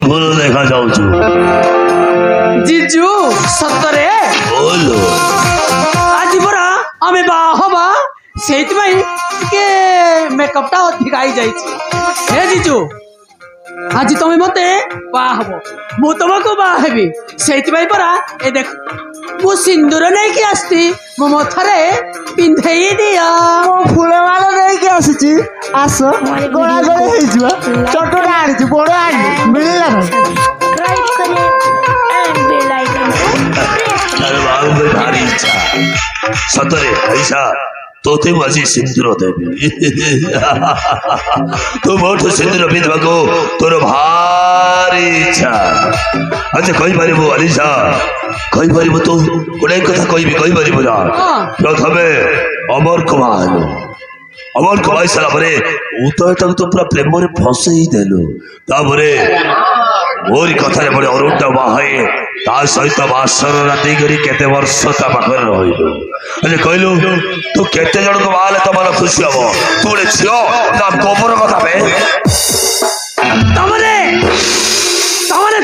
ଭଲ ଦେଖା ଯାଉଛୁ ଜିଜୁ ସତରେ ବୋଲ ଆଜି ପରା ଆମେ ବାହା ହବା ସେଇଥିପାଇଁ ଟିକେ ମେକଅପ ଟା ଅଧିକା ହେଇଯାଇଛି ହେ ଜିଜୁ ଆଜି ତମେ ମତେ ବାହା ହବ ମୁଁ ତମକୁ ବାହା ହେବି ସେଇଥିପାଇଁ ପରା ଏ ଦେଖ ମୁଁ ସିନ୍ଦୁର ନେଇକି ଆସିଛି ମୋ ମଥାରେ ପିନ୍ଧେଇ ଦିଅ ଫୁଲମାଳ ନେଇକି ଆସିଛି ଆସ ଗୋଳା ଗୋଳି ହେଇଯିବ ଚଟୁଟା ଆଣିଛି ବଡ ଆଣି ମିଳିଲା ନା ଆରେ ବାବୁଙ୍କର ଭାରି ଇଚ୍ଛା ସତରେ ପଇସା ତୋତେ ମୁଁ ଆଜି ସିନ୍ଦୁର ଦେବି ତୁ ମୋଠୁ ସିନ୍ଦୁର ପିନ୍ଧିବାକୁ ତୋର ଭାରି ଇଚ୍ଛା ଆଚ୍ଛା କହିପାରିବୁ ଅଲିସା କହିପାରିବୁ ତୁ ଗୋଟେ କଥା କହିପାରିବୁ ନା ପ୍ରଥମେ ଅମର କମାଇ ସାରିଲା ପରେ ଉଦୟଟାକୁ ତ ପୁରା ପ୍ରେମରେ ଫସେଇ ଦେଲୁ ତାପରେ ମୋରି କଥାରେ ପଡେ ଅରୁଣଟା ବାହା ହେଇ ତା ସହିତ ବାସର ରାତି କରି କେତେ ବର୍ଷ ତା ପାଖରେ ରହିଲୁ ଆଚ୍ଛା କହିଲୁ ତୁ କେତେ ଜଣଙ୍କୁ ବାହା ହେଲେ ତମର ଖୁସି ହବ ତୁ ଗୋଟେ ଝିଅ ନା ଗୋବର କଥା ବେ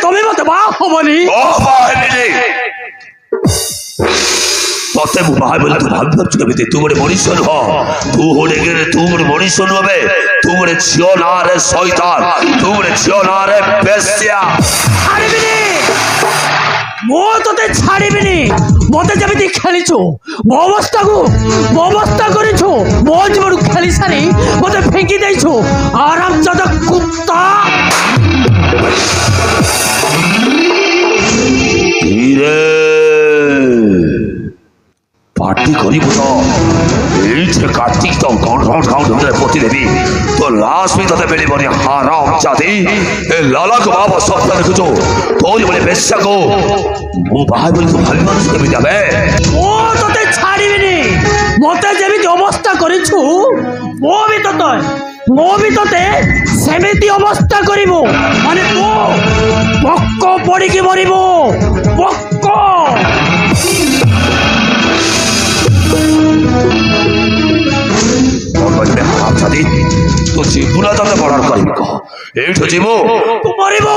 ତମେ ମତେ ବାହା ହବନି ତତେ ମୁଁ ବାହା ବୋଲି ତୁ ଭାବି ପାରୁଛୁ କେମିତି ତୁ ଗୋଟେ ମଣିଷ ନୁହ ତୁ ଗୋଟେ ମଣିଷ ନୁହ ବେ ତୁ ଗୋଟେ ଝିଅ ନାଁରେ ଶୈତାନ ତୁ ଗୋଟେ ଝିଅ ନାଁରେ ବେଶ୍ୟା ଛାଡ଼ିବିନି ମୁଁ ତତେ ଛାଡ଼ିବିନି ମତେ ଯେମିତି ଖେଳିଛୁ ମୋ ଅବସ୍ଥା କରିଛୁ ମୋ ଜୀବନକୁ ଖେଳି ସାରି ମତେ ଫେଙ୍କି ଦେଇଛୁ ଆରାମ ଚାଦ କୁତ୍ତା ଧୀରେ ପାର୍ଟି କରିବୁ ତ এইঠে কার্তিক তো ধরে পতি দেবী তো লাশ ବି ତତେ ମିଳିବନି ହାରାମ ଜାତି ଏ ଲାଲାକୁ ବାବା ସ୍ୱପ୍ନ ଦେଖୁଛୁ ତୋରି ଭଳି ବେଶ୍ୟାକୁ ମୁଁ ବାହା ବୋଲି ତୁ ଭାବି ପାରୁଛୁ କେମିତି ଏବେ ମୁଁ ତତେ ଛାଡ଼ିବିନି ମତେ ଯେମିତି ଅବସ୍ଥା କରିଛୁ ମୁଁ ବି ତତେ ସେମିତି ଅବସ୍ଥା କରିବୁ ମାନେ ତୁ ପକ୍କ ପଡ଼ିକି ମରିବୁ ପକ୍କ ତୁ ଯିବୁ ନା ତତେ ବର୍ଡର କରିବି କହ ଏଇଠୁ ଯିବୁ ତୁ ମରିବୁ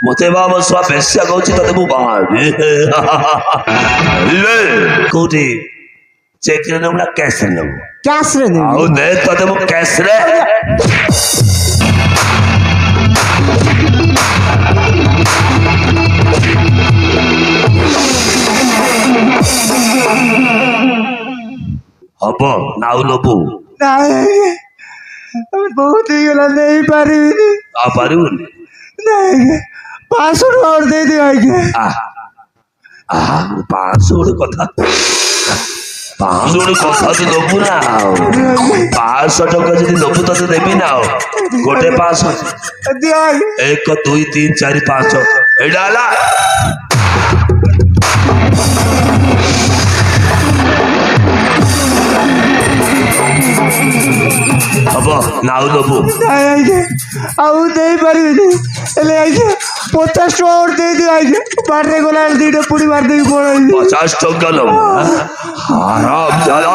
ମତେ ବା ମୋ ଛୁଆ ବେଶ୍ୟା କହୁଛି ତତେ ମୁଁ ବାହା କୋଉଠି ଚେକରେ ନେବୁ ନା କ୍ୟାସରେ ନେବୁ କ୍ୟାସରେ ଆଉ ନେ ତତେ ମୁଁ କ୍ୟାସରେ ହବ ନା ଆଉ ନବୁ ବହୁତ ହେଇଗଲା ନେଇପାରିବିନି ଆଉ ପାରିବୁନି ନାଇଁ 500 ଟଙ୍କା ଦେଇଦିଅ ଆଜ୍ଞା 500 ଗୋଟେ କଥା 500 ଗୋଟେ କଥା ତୁ ନବୁ ନା ଆଉ 500 ଟଙ୍କା ଯଦି ନବୁ ତତେ ଦେବି ନା ଆଉ ଗୋଟେ 500 ଦିଅ 1 2 3 4 5 ଏଇଟା ହେଲା ହବ ନା ଆଉ ନବୁ ଆଉ ଦେଇପାରିବିନି ହେଲେ ଆଜ୍ଞା 50 ଟଙ୍କା ଦେଇଦିଅ ଆଜ୍ଞା ବାଟରେ ଗଲାବେଳେ ଦିଟା ପୁଣି ମାରିଦେବି ପଳେଇବି 50 ଟଙ୍କା ନବୁ ହାରାମ ଜାଲା